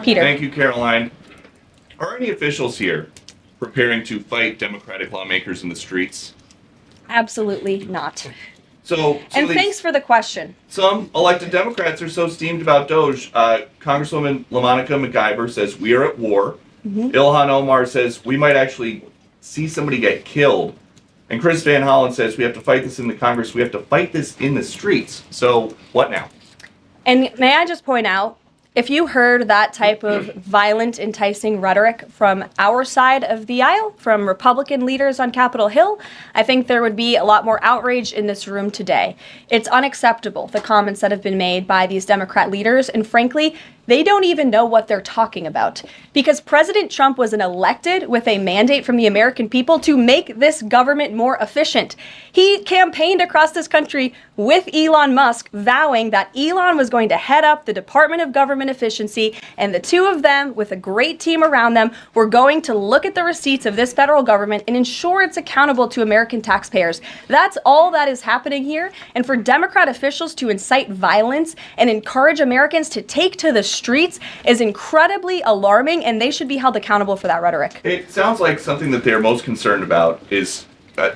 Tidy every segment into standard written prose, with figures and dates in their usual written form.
Peter. Thank you, Caroline. Are any officials here preparing to fight Democratic lawmakers in the streets? Absolutely not. So And thanks for the question. Some elected Democrats are so steamed about Doge. Congresswoman LaMonica McIver says we are at war. Ilhan Omar says we might actually see somebody get killed. And Chris Van Hollen says we have to fight this in the Congress. We have to fight this in the streets. So what now? And may I just point out, if you heard that type of violent, enticing rhetoric from our side of the aisle, from Republican leaders on Capitol Hill, I think there would be a lot more outrage in this room today. It's unacceptable, the comments that have been made by these Democrat leaders, and frankly, they don't even know what they're talking about. Because President Trump was elected with a mandate from the American people to make this government more efficient. He campaigned across this country with Elon Musk, vowing that Elon was going to head up the Department of Government Efficiency, and the two of them, with a great team around them, were going to look at the receipts of this federal government and ensure it's accountable to American taxpayers. That's all that is happening here. And for Democrat officials to incite violence and encourage Americans to take to the streets is incredibly alarming, and they should be held accountable for that rhetoric. It sounds like something that they're most concerned about is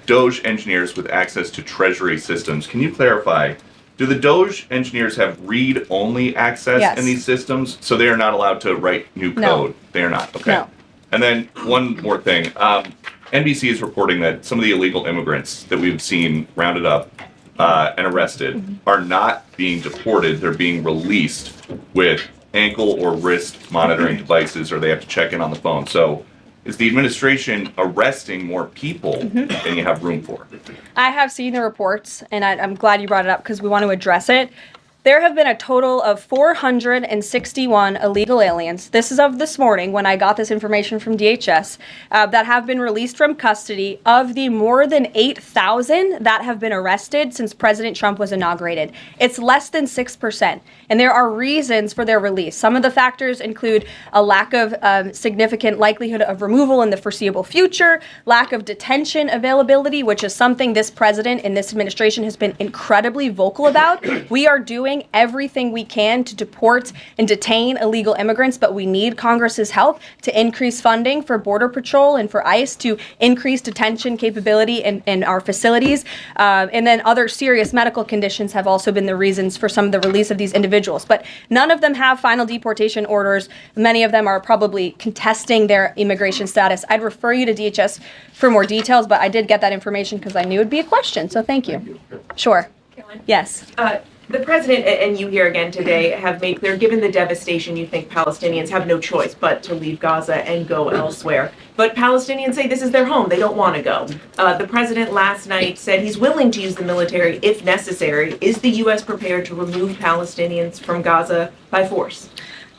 Doge engineers with access to Treasury systems. Can you clarify, do the Doge engineers have read-only access in these systems, so they are not allowed to write new code? No. They are not, okay. No. And then one more thing. NBC is reporting that some of the illegal immigrants that we've seen rounded up and arrested are not being deported. They're being released with ankle or wrist monitoring devices, or they have to check in on the phone. So is the administration arresting more people than you have room for? I have seen the reports, and I'm glad you brought it up because we want to address it. There have been a total of 461 illegal aliens, this is of this morning when I got this information from DHS, that have been released from custody of the more than 8,000 that have been arrested since President Trump was inaugurated. It's less than 6%, and there are reasons for their release. Some of the factors include a lack of significant likelihood of removal in the foreseeable future, lack of detention availability, which is something this president and this administration has been incredibly vocal about. We are doing everything we can to deport and detain illegal immigrants, but we need Congress's help to increase funding for Border Patrol and for ICE to increase detention capability in our facilities. And then other serious medical conditions have also been the reasons for some of the release of these individuals. But none of them have final deportation orders. Many of them are probably contesting their immigration status. I'd refer you to DHS for more details, but I did get that information because I knew it'd be a question. So thank you. Sure. Caroline? Yes. The president and you here again today have made clear, given the devastation, you think Palestinians have no choice but to leave Gaza and go elsewhere. But Palestinians say this is their home. They don't want to go. The president last night said he's willing to use the military if necessary. Is the U.S. prepared to remove Palestinians from Gaza by force?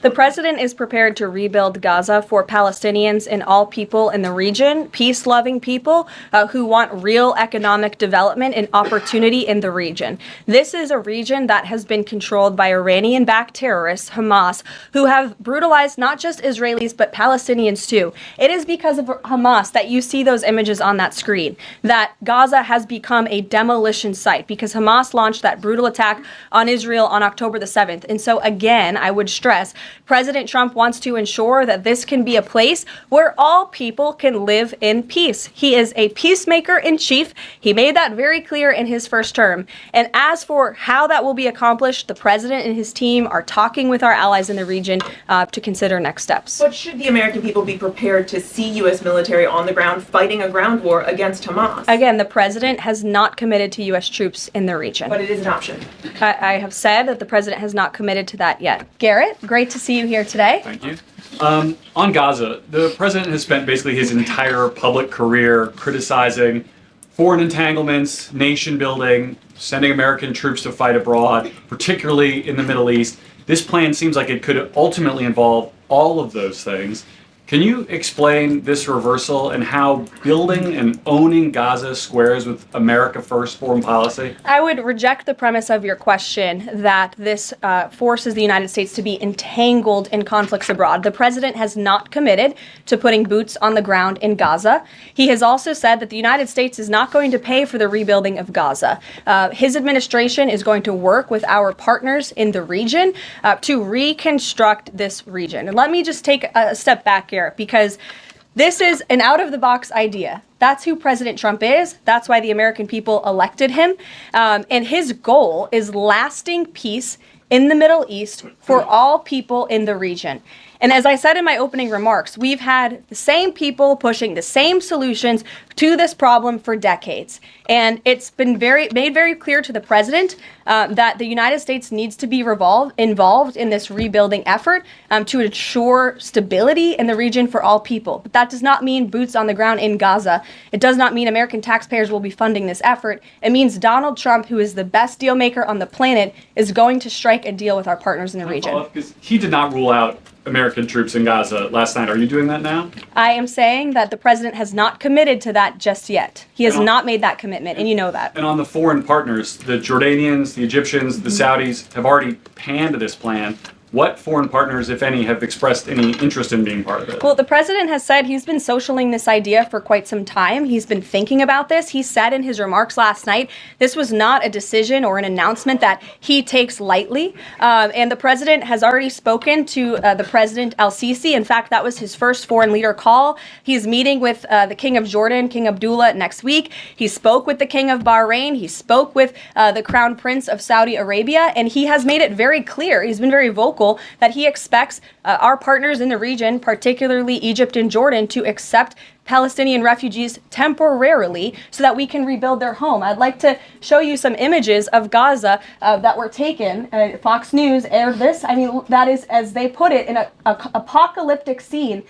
The president is prepared to rebuild Gaza for Palestinians and all people in the region, peace-loving people who want real economic development and opportunity in the region. This is a region that has been controlled by Iranian-backed terrorists, Hamas, who have brutalized not just Israelis but Palestinians too. It is because of Hamas that you see those images on that screen, that Gaza has become a demolition site because Hamas launched that brutal attack on Israel on October the 7th. And so again, I would stress, President Trump wants to ensure that this can be a place where all people can live in peace. He is a peacemaker in chief. He made that very clear in his first term. And as for how that will be accomplished, the president and his team are talking with our allies in the region to consider next steps. But should the American people be prepared to see U.S. military on the ground fighting a ground war against Hamas? Again, the president has not committed to U.S. troops in the region. But it is an option. I have said that the president has not committed to that yet. Garrett, great to see you here today. Thank you. On Gaza, the president has spent basically his entire public career criticizing foreign entanglements, nation building, sending American troops to fight abroad, particularly in the Middle East. This plan seems like it could ultimately involve all of those things. Can you explain this reversal and how building and owning Gaza squares with America First foreign policy? I would reject the premise of your question that this forces the United States to be entangled in conflicts abroad. The president has not committed to putting boots on the ground in Gaza. He has also said that the United States is not going to pay for the rebuilding of Gaza. His administration is going to work with our partners in the region to reconstruct this region. And let me just take a step back here, because this is an out-of-the-box idea. That's who President Trump is. That's why the American people elected him. And his goal is lasting peace in the Middle East for all people in the region. And as I said in my opening remarks, we've had the same people pushing the same solutions to this problem for decades. And it's been made very clear to the president that the United States needs to be involved in this rebuilding effort to ensure stability in the region for all people. But that does not mean boots on the ground in Gaza. It does not mean American taxpayers will be funding this effort. It means Donald Trump, who is the best deal maker on the planet, is going to strike a deal with our partners in the region. Because he did not rule out American troops in Gaza last night. Are you doing that now? I am saying that the president has not committed to that just yet. He has not made that commitment, and you know that. And on the foreign partners, the Jordanians, the Egyptians, the Saudis have already panned this plan. What foreign partners, if any, have expressed any interest in being part of it? Well, the president has said he's been socialing this idea for quite some time. He's been thinking about this. He said in his remarks last night, this was not a decision or an announcement that he takes lightly. And the president has already spoken to the President al-Sisi. In fact, that was his first foreign leader call. He's meeting with the King of Jordan, King Abdullah, next week. He spoke with the King of Bahrain. He spoke with the Crown Prince of Saudi Arabia. And he has made it very clear, he's been very vocal, that he expects our partners in the region, particularly Egypt and Jordan, to accept Palestinian refugees temporarily so that we can rebuild their home. I'd like to show you some images of Gaza that were taken. Fox News aired this. I mean, that is, as they put it, in an apocalyptic scene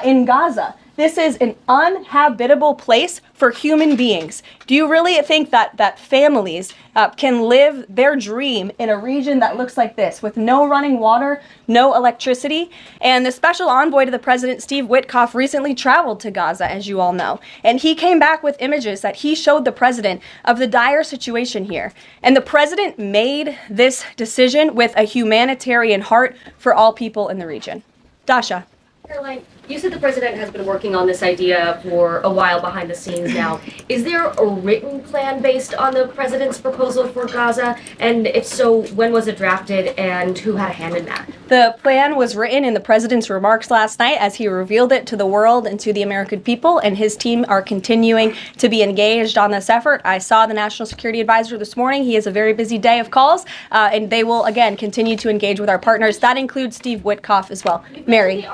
in Gaza. This is an uninhabitable place for human beings. Do you really think that families can live their dream in a region that looks like this, with no running water, no electricity? And the special envoy to the president, Steve Witkoff, recently traveled to Gaza, as you all know. And he came back with images that he showed the president of the dire situation here. And the president made this decision with a humanitarian heart for all people in the region. Dasha. Caroline, you said the president has been working on this idea for a while behind the scenes now. Is there a written plan based on the president's proposal for Gaza? And if so, when was it drafted and who had a hand in that? The plan was written in the president's remarks last night as he revealed it to the world and to the American people, and his team are continuing to be engaged on this effort. I saw the National Security Advisor this morning. He has a very busy day of calls, and they will, again, continue to engage with our partners. That includes Steve Witkoff as well. Mary.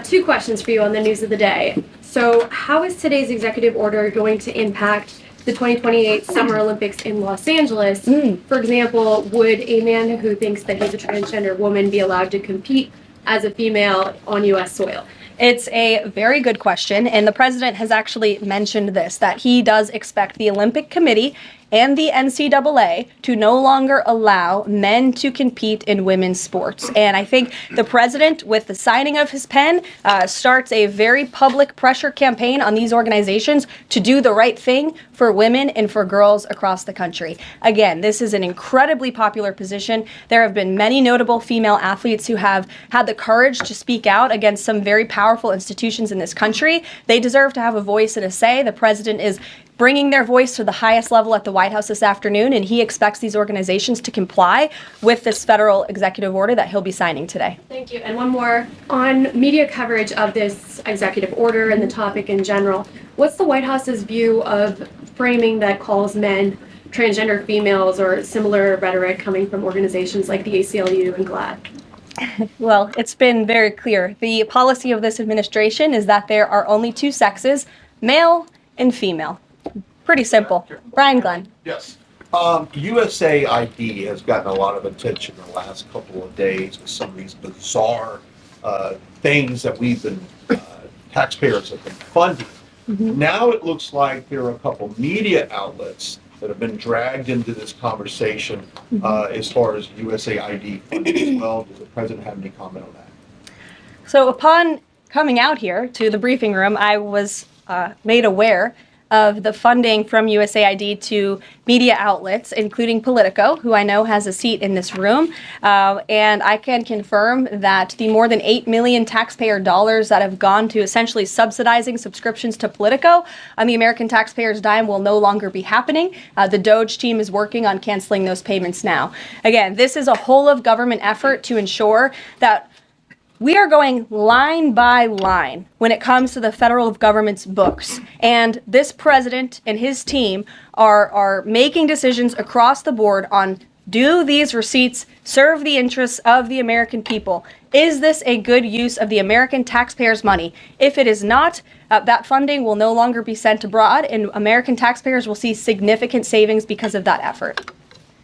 Two questions for you on the news of the day. So how is today's executive order going to impact the 2028 Summer Olympics in Los Angeles? For example, would a man who thinks that he's a transgender woman be allowed to compete as a female on U.S. soil? It's a very good question, and the president has actually mentioned this, that he does expect the Olympic Committee and the NCAA to no longer allow men to compete in women's sports. And I think the president, with the signing of his pen, starts a very public pressure campaign on these organizations to do the right thing for women and for girls across the country. Again, this is an incredibly popular position. There have been many notable female athletes who have had the courage to speak out against some very powerful institutions in this country. They deserve to have a voice and a say. The president is bringing their voice to the highest level at the White House this afternoon, and he expects these organizations to comply with this federal executive order that he'll be signing today. Thank you. And one more. On media coverage of this executive order and the topic in general, what's the White House's view of framing that calls men transgender females, or similar rhetoric coming from organizations like the ACLU and GLAAD? Well, it's been very clear. The policy of this administration is that there are only two sexes, male and female. Pretty simple. Brian Glenn. Yes. USAID has gotten a lot of attention in the last couple of days with some of these bizarre things that we've been, taxpayers have been funding. Now it looks like there are a couple media outlets that have been dragged into this conversation as far as USAID funding as well. Does the president have any comment on that? So upon coming out here to the briefing room, I was made aware of the funding from USAID to media outlets, including Politico, who I know has a seat in this room. And I can confirm that the more than 8 million taxpayer dollars that have gone to essentially subsidizing subscriptions to Politico on the American taxpayers' dime will no longer be happening. The DOJ team is working on canceling those payments now. Again, this is a whole of government effort to ensure that we are going line by line when it comes to the federal government's books. And this president and his team are making decisions across the board on, do these receipts serve the interests of the American people? Is this a good use of the American taxpayers' money? If it is not, that funding will no longer be sent abroad, and American taxpayers will see significant savings because of that effort.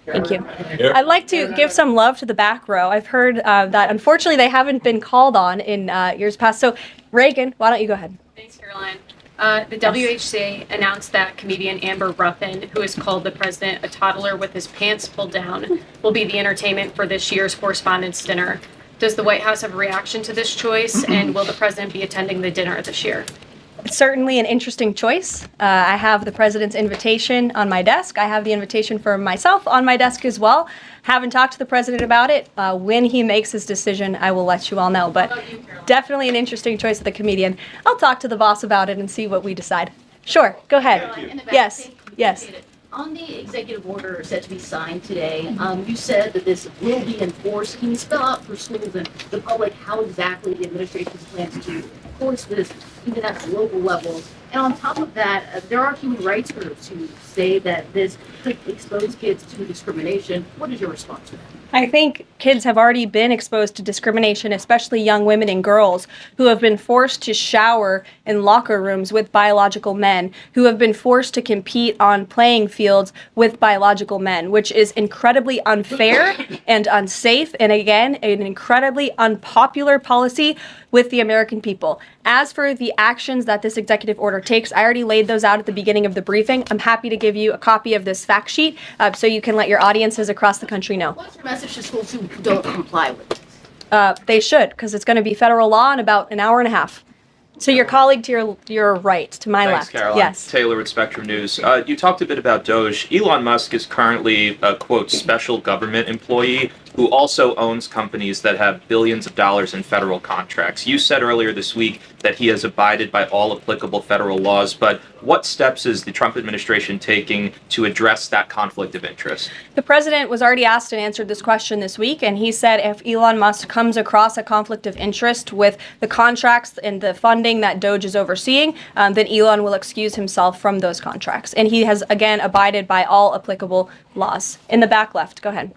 Thank you. I'd like to give some love to the back row. I've heard that unfortunately they haven't been called on in years past. So Reagan, why don't you go ahead? Thanks, Caroline. The WHC announced that comedian Amber Ruffin, who has called the president a toddler with his pants pulled down, will be the entertainment for this year's Correspondents' Dinner. Does the White House have a reaction to this choice, and will the president be attending the dinner this year? It's certainly an interesting choice. I have the president's invitation on my desk. I have the invitation for myself on my desk as well. Haven't talked to the president about it. When he makes his decision, I will let you all know. But definitely an interesting choice of the comedian. I'll talk to the boss about it and see what we decide. Sure, go ahead. Yes, yes. On the executive order set to be signed today, you said that this will be enforced. Can you spell out for schools and the public how exactly the administration plans to enforce this, even at the local level? And on top of that, there are human rights groups who say that this could expose kids to discrimination. What is your response to that? I think kids have already been exposed to discrimination, especially young women and girls who have been forced to shower in locker rooms with biological men, who have been forced to compete on playing fields with biological men, which is incredibly unfair and unsafe, and again, an incredibly unpopular policy with the American people. As for the actions that this executive order takes, I already laid those out at the beginning of the briefing. I'm happy to give you a copy of this fact sheet so you can let your audiences across the country know. What's your message to schools who don't comply with this? They should, because it's going to be federal law in about an hour and a half. So your colleague to your right, to my Thanks, left. Caroline. Yes. Taylor with Spectrum News. You talked a bit about DOJ. Elon Musk is currently a, quote, special government employee who also owns companies that have billions of dollars in federal contracts. You said earlier this week that he has abided by all applicable federal laws, but what steps is the Trump administration taking to address that conflict of interest? The president was already asked and answered this question this week, and he said if Elon Musk comes across a conflict of interest with the contracts and the funding that DOJ is overseeing, then Elon will excuse himself from those contracts. And he has, again, abided by all applicable laws. In the back left, go ahead.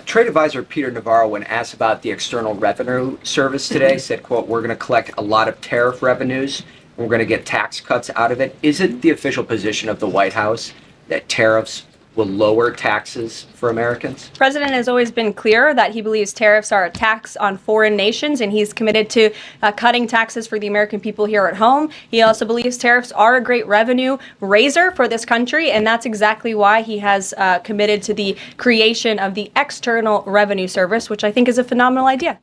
Trade advisor Peter Navarro, when asked about the External Revenue Service today, said, quote, we're going to collect a lot of tariff revenues. And we're going to get tax cuts out of it. Is it the official position of the White House that tariffs will lower taxes for Americans? The president has always been clear that he believes tariffs are a tax on foreign nations, and he's committed to cutting taxes for the American people here at home. He also believes tariffs are a great revenue raiser for this country, and that's exactly why he has committed to the creation of the External Revenue Service, which I think is a phenomenal idea.